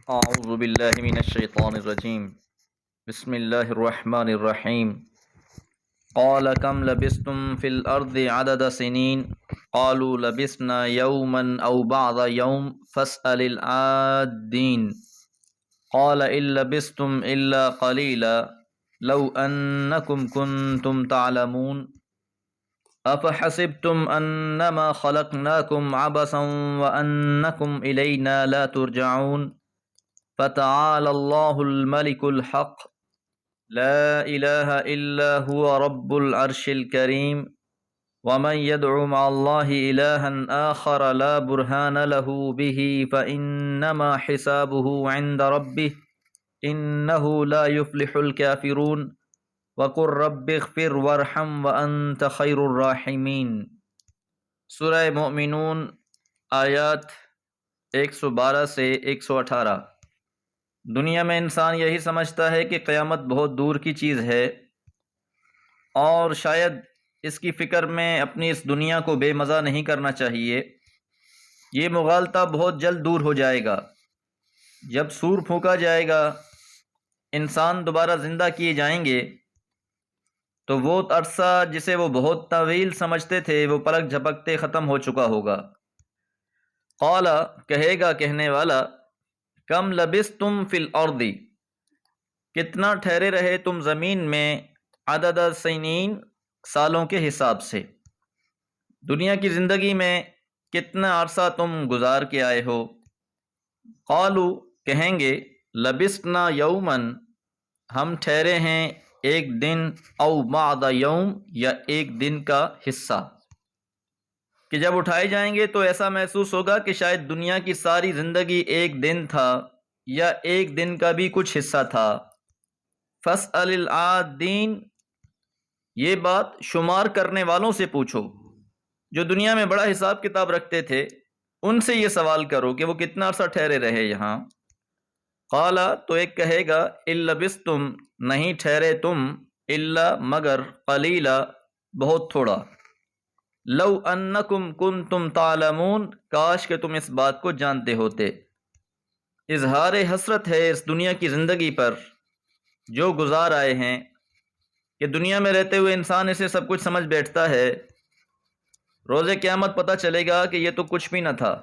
أعوذ بالله من الشيطان الرجيم. بسم الله الرحمن الرحيم. قال كم لبثتم في الأرض عدد سنين قالوا لبثنا يوما أو بعض يوم فاسأل العادين قال إن لبثتم إلا قليلا لو أنكم كنتم تعلمون أفحسبتم أنما خلقناكم عبثا وأنكم إلينا لا ترجعون فتعالى الله الملك الحق لا إله إلا هو رب العرش الكريم ومن يدع مع الله إلها آخر لا برهان له به فإنما حسابه عند ربه إنه لا يفلح الكافرون وقل رب اغفر وارحم وأنت خير الراحمين. سورہ مومنون آیات 112 سے 118۔ دنیا میں انسان یہی سمجھتا ہے کہ قیامت بہت دور کی چیز ہے اور شاید اس کی فکر میں اپنی اس دنیا کو بے مزہ نہیں کرنا چاہیے۔ یہ مغالطہ بہت جلد دور ہو جائے گا۔ جب سور پھونکا جائے گا، انسان دوبارہ زندہ کیے جائیں گے، تو وہ عرصہ جسے وہ بہت طویل سمجھتے تھے وہ پلک جھپکتے ختم ہو چکا ہوگا۔ قال، کہے گا کہنے والا، کم لبثتم فی الارض، کتنا ٹھہرے رہے تم زمین میں، عدد سنین، سالوں کے حساب سے۔ دنیا کی زندگی میں کتنا عرصہ تم گزار کے آئے ہو۔ قالو، کہیں گے، لبثنا یومن، ہم ٹھہرے ہیں ایک دن، او بعض یوم، یا ایک دن کا حصہ، کہ جب اٹھائے جائیں گے تو ایسا محسوس ہوگا کہ شاید دنیا کی ساری زندگی ایک دن تھا یا ایک دن کا بھی کچھ حصہ تھا۔ فاسأل العادین، یہ بات شمار کرنے والوں سے پوچھو، جو دنیا میں بڑا حساب کتاب رکھتے تھے، ان سے یہ سوال کرو کہ وہ کتنا عرصہ ٹھہرے رہے یہاں۔ قالا، تو ایک کہے گا، ان لبثتم، نہیں ٹھہرے تم، الا، مگر، قلیلا، بہت تھوڑا، لو انکم کنتم تعلمون، کاش کہ تم اس بات کو جانتے ہوتے۔ اظہار حسرت ہے اس دنیا کی زندگی پر جو گزار آئے ہیں، کہ دنیا میں رہتے ہوئے انسان اسے سب کچھ سمجھ بیٹھتا ہے، روز قیامت پتہ چلے گا کہ یہ تو کچھ بھی نہ تھا،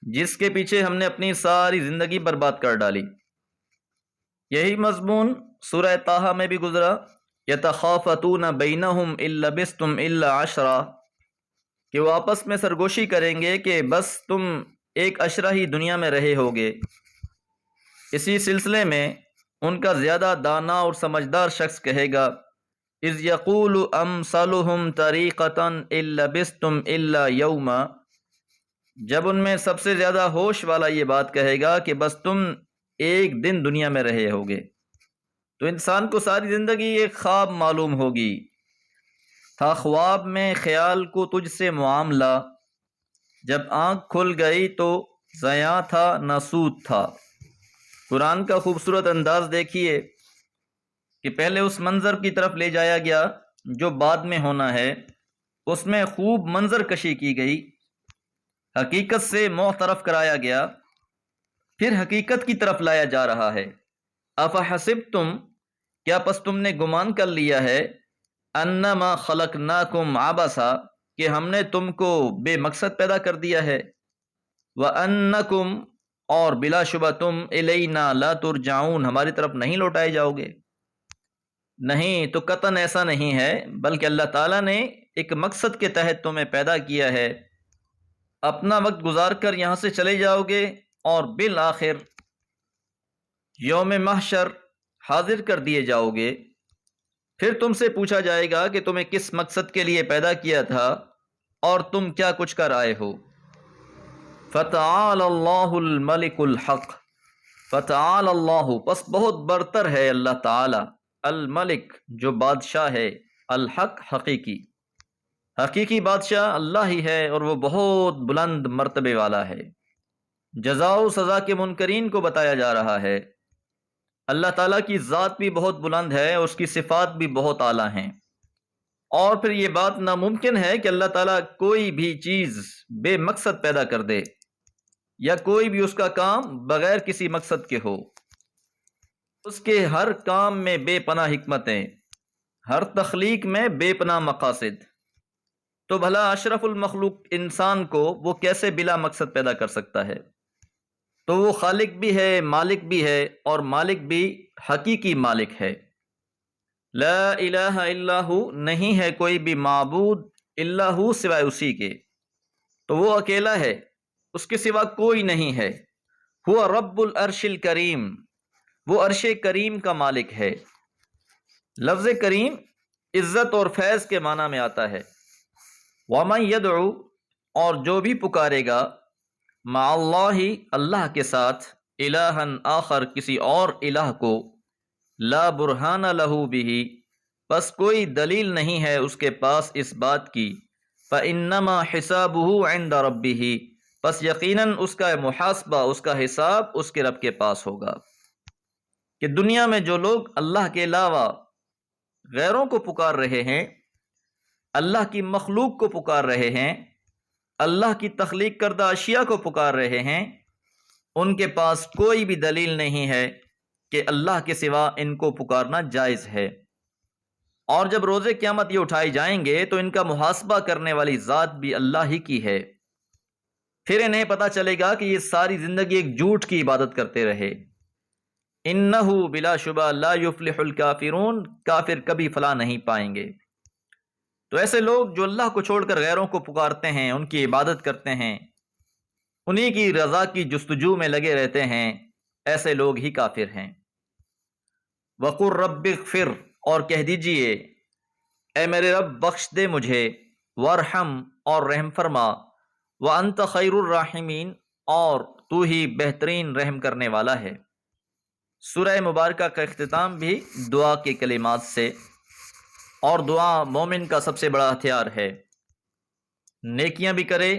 جس کے پیچھے ہم نے اپنی ساری زندگی برباد کر ڈالی۔ یہی مضمون سورہ طٰہٰ میں بھی گزرا، یتخافتون بینہم ان لبثتم الا عشرا، کہ وہ آپس میں سرگوشی کریں گے کہ بس تم ایک عشرہ ہی دنیا میں رہے ہوگے۔ اسی سلسلے میں ان کا زیادہ دانا اور سمجھدار شخص کہے گا، اذ یقول امثلهم طریقۃ ان لبثتم الا یوما، جب ان میں سب سے زیادہ ہوش والا یہ بات کہے گا کہ بس تم ایک دن دنیا میں رہے ہوگے، تو انسان کو ساری زندگی ایک خواب معلوم ہوگی۔ تھا خواب میں خیال کو تجھ سے معاملہ، جب آنکھ کھل گئی تو زیاں تھا نہ سود تھا۔ قرآن کا خوبصورت انداز دیکھیے کہ پہلے اس منظر کی طرف لے جایا گیا جو بعد میں ہونا ہے، اس میں خوب منظر کشی کی گئی، حقیقت سے منہ طرف کرایا گیا، پھر حقیقت کی طرف لایا جا رہا ہے۔ افحسبتم، کیا پس تم نے گمان کر لیا ہے، انما خلقناکم عبثا، کہ ہم نے تم کو بے مقصد پیدا کر دیا ہے، وانکم، اور بلا شبہ تم، الینا لا ترجعون، ہماری طرف نہیں لوٹائے جاؤ گے۔ نہیں تو قطعاً ایسا نہیں ہے، بلکہ اللہ تعالیٰ نے ایک مقصد کے تحت تمہیں پیدا کیا ہے، اپنا وقت گزار کر یہاں سے چلے جاؤ گے اور بالآخر یوم محشر حاضر کر دیے جاؤ گے، پھر تم سے پوچھا جائے گا کہ تمہیں کس مقصد کے لیے پیدا کیا تھا اور تم کیا کچھ کر آئے ہو۔ فتعال اللہ الملک الحق، فتعال اللہ، پس بہت برتر ہے اللہ تعالی، الملک، جو بادشاہ ہے، الحق، حقیقی، حقیقی بادشاہ اللہ ہی ہے اور وہ بہت بلند مرتبے والا ہے۔ جزا و سزا کے منکرین کو بتایا جا رہا ہے۔ اللہ تعالیٰ کی ذات بھی بہت بلند ہے اور اس کی صفات بھی بہت اعلیٰ ہیں، اور پھر یہ بات ناممکن ہے کہ اللہ تعالیٰ کوئی بھی چیز بے مقصد پیدا کر دے۔ یا کوئی بھی اس کا کام بغیر کسی مقصد کے ہو، اس کے ہر کام میں بے پناہ حکمتیں، ہر تخلیق میں بے پناہ مقاصد، تو بھلا اشرف المخلوق انسان کو وہ کیسے بلا مقصد پیدا کر سکتا ہے؟ تو وہ خالق بھی ہے، مالک بھی ہے، اور مالک بھی حقیقی مالک ہے۔ لا الہ الا ہو، نہیں ہے کوئی بھی معبود الا ہو سوائے اسی کے، تو وہ اکیلا ہے، اس کے سوا کوئی نہیں ہے۔ ہوا رب العرش الکریم، وہ عرش کریم کا مالک ہے۔ لفظ کریم عزت اور فیض کے معنی میں آتا ہے۔ وَمَن يَدْعُ، اور جو بھی پکارے گا، مع اللہ، اللہ کے ساتھ، الہًا آخر، کسی اور الہ کو، لا برہان لہ بہ، بس کوئی دلیل نہیں ہے اس کے پاس اس بات کی، فإنما حسابہ عند ربہ، پس یقیناً اس کا محاسبہ، اس کا حساب اس کے رب کے پاس ہوگا۔ کہ دنیا میں جو لوگ اللہ کے علاوہ غیروں کو پکار رہے ہیں، اللہ کی مخلوق کو پکار رہے ہیں، اللہ کی تخلیق کردہ اشیاء کو پکار رہے ہیں، ان کے پاس کوئی بھی دلیل نہیں ہے کہ اللہ کے سوا ان کو پکارنا جائز ہے۔ اور جب روز قیامت یہ اٹھائے جائیں گے تو ان کا محاسبہ کرنے والی ذات بھی اللہ ہی کی ہے۔ پھر انہیں پتہ چلے گا کہ یہ ساری زندگی ایک جھوٹ کی عبادت کرتے رہے۔ انہ بلا شبہ لا یفلح الکافرون، کافر کبھی فلاح نہیں پائیں گے۔ تو ایسے لوگ جو اللہ کو چھوڑ کر غیروں کو پکارتے ہیں، ان کی عبادت کرتے ہیں، انہی کی رضا کی جستجو میں لگے رہتے ہیں، ایسے لوگ ہی کافر ہیں۔ وقر رب اغفر، اور کہہ دیجئے اے میرے رب بخش دے مجھے، وارحم، اور رحم فرما، وانت خیر الراحمین، اور تو ہی بہترین رحم کرنے والا ہے۔ سورہ مبارکہ کا اختتام بھی دعا کے کلمات سے، اور دعا مومن کا سب سے بڑا ہتھیار ہے۔ نیکیاں بھی کرے،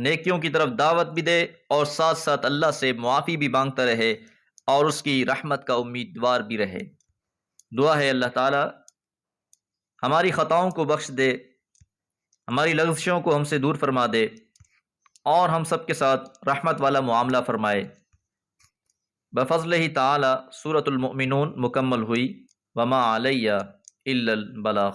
نیکیوں کی طرف دعوت بھی دے، اور ساتھ ساتھ اللہ سے معافی بھی مانگتا رہے، اور اس کی رحمت کا امیدوار بھی رہے۔ دعا ہے اللہ تعالی ہماری خطاؤں کو بخش دے، ہماری لغزشوں کو ہم سے دور فرما دے، اور ہم سب کے ساتھ رحمت والا معاملہ فرمائے۔ بفضلہ تعالی سورۃ المؤمنون مکمل ہوئی۔ وما علیہ الا البلاغ۔